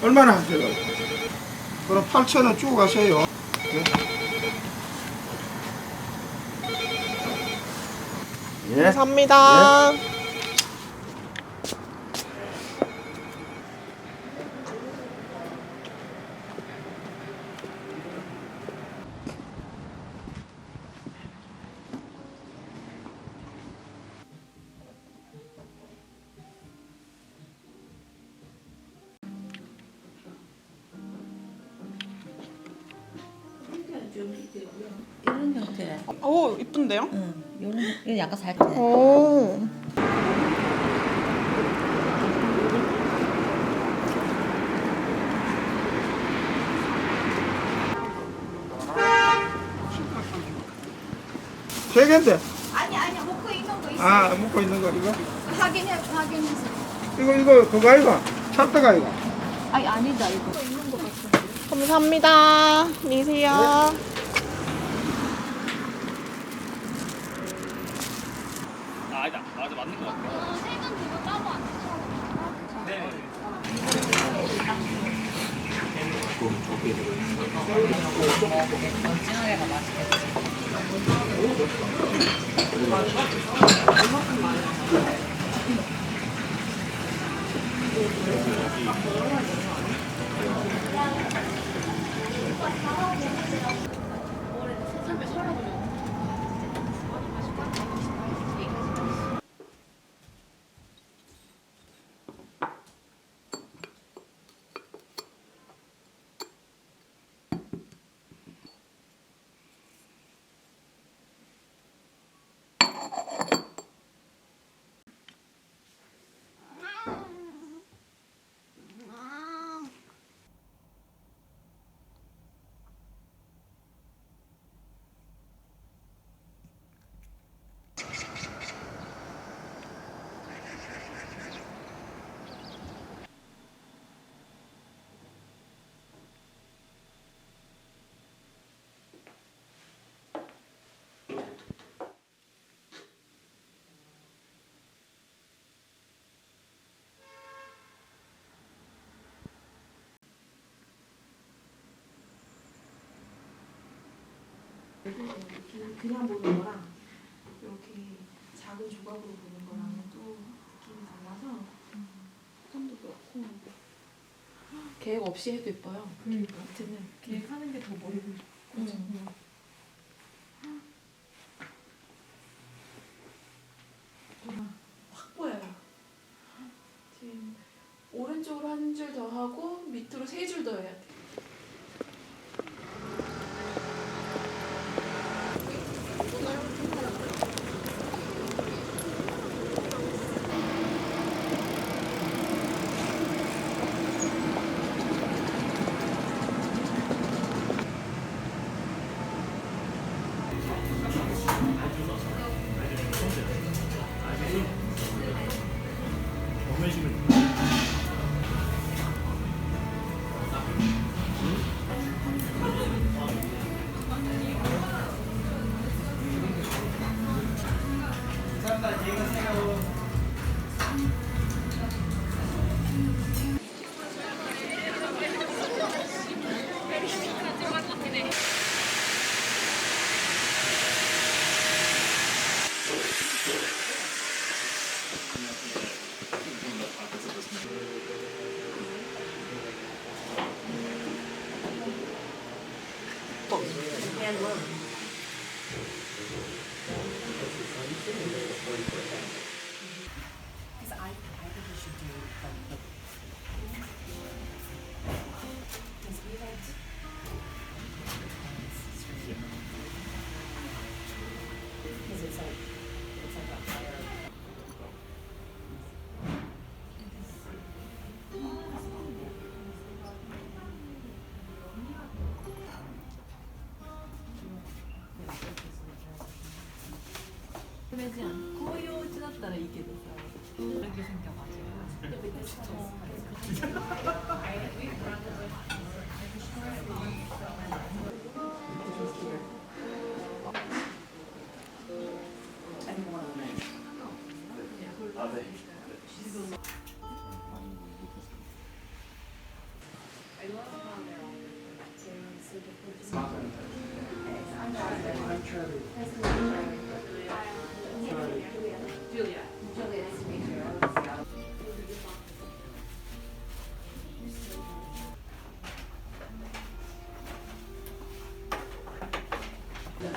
얼마나 하세요? 그럼 8,000원 주고 가세요. 예. 감사합니다. 이런 형태. 오, 이쁜데요? 응. 이거 약간 살짝. 오. 세 개인데. 아니 묶어 있는 거 있어. 아, 묶어 있는 거 이거? 확인해서. 이거 그거 아이가? 찰떡 아이가? 아니 아니다 이거. 묶어 있는 거 같아. 감사합니다. 미세요. 아니다. 맞아, 맞는 것 같아. 세금 그거 따로 안 돼. 찐하게가 맛있겠지. 그냥 보는 거랑 이렇게 작은 조각으로 보는 거랑은 또 느낌이 달라서 톤도 그렇고 계획 없이 해도 예뻐요. 아무튼 계획하는 게 더 머리 굴죠. 확 보여요. 지금 오른쪽으로 한 줄 더 하고 밑으로 세 줄 더 해야 돼. 되지 않고 요즘だったらいいけどさ이렇게 생겨가지고 아, 네.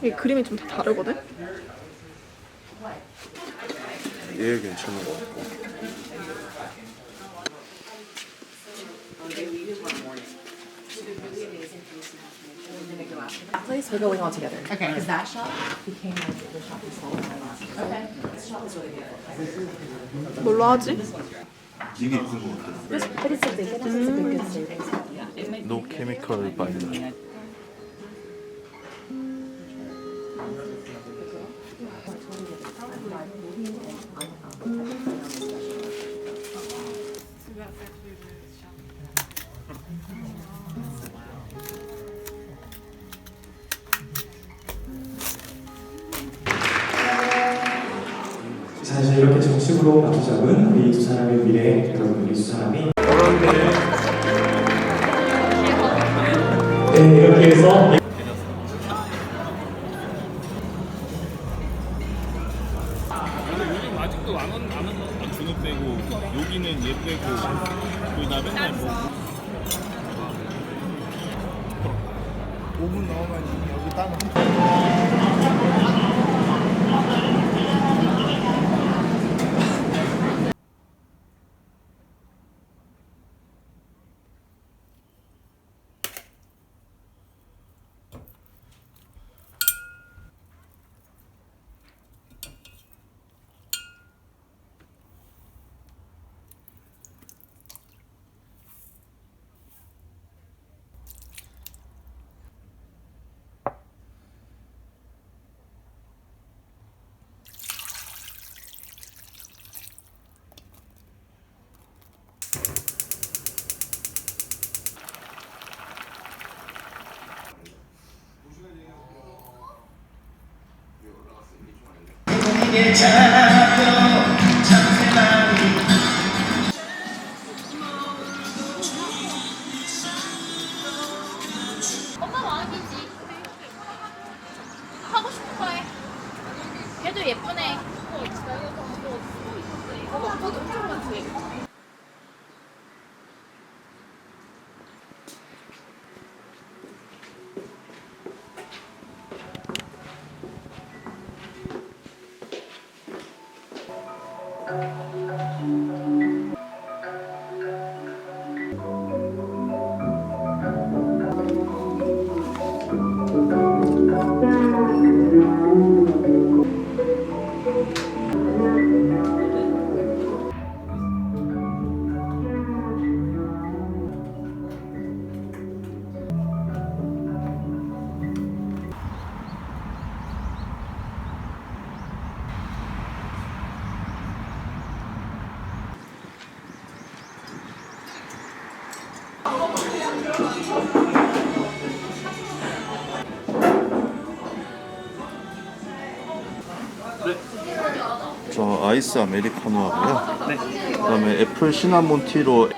이 그림이 좀 다 다르거든? 얘 괜찮은 거 같고. place, we're going all together. Okay. Because that shop became like the shop we sold in our last. Okay. This shop is really beautiful. 뭘로 하지? 이게 이쁜 거 같아. But it's a big, it's a good savings. No chemical binder. 자, 이제 이렇게 정식으로 마주 잡은 우리 두 사람의 미래, 여러분 우리 두 사람이 네, 이렇게 해서 요즘 아직도 안 준우 빼고 여기는 얘 빼고 나 맨날 뭐 5분 넘으면 여기 따면 엄마 마음이지. 하고 싶은 거 해. 걔도 예쁘네. 오빠도 엄청 많지. 저 아이스 아메리카노 하고요. 그다음에 애플 시나몬 티로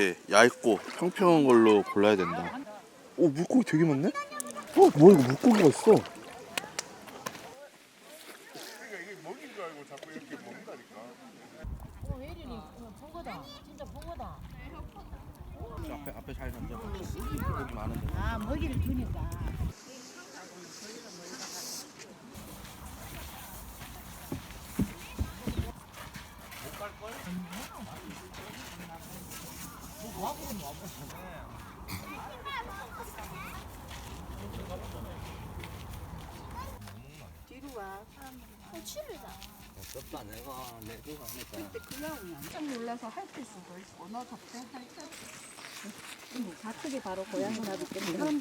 이렇게 얇고 평평한 걸로 골라야 된다. 오, 물고기 되게 많네? 뭐야, 이거 물고기가 있어. 앞에 잘 던져. 물고기 많은데. 아, 먹이를 주니까. 깜짝 놀라서 핥을 수도 있고 너 접대 핥을 가축이 바로 고양이 나기 때문에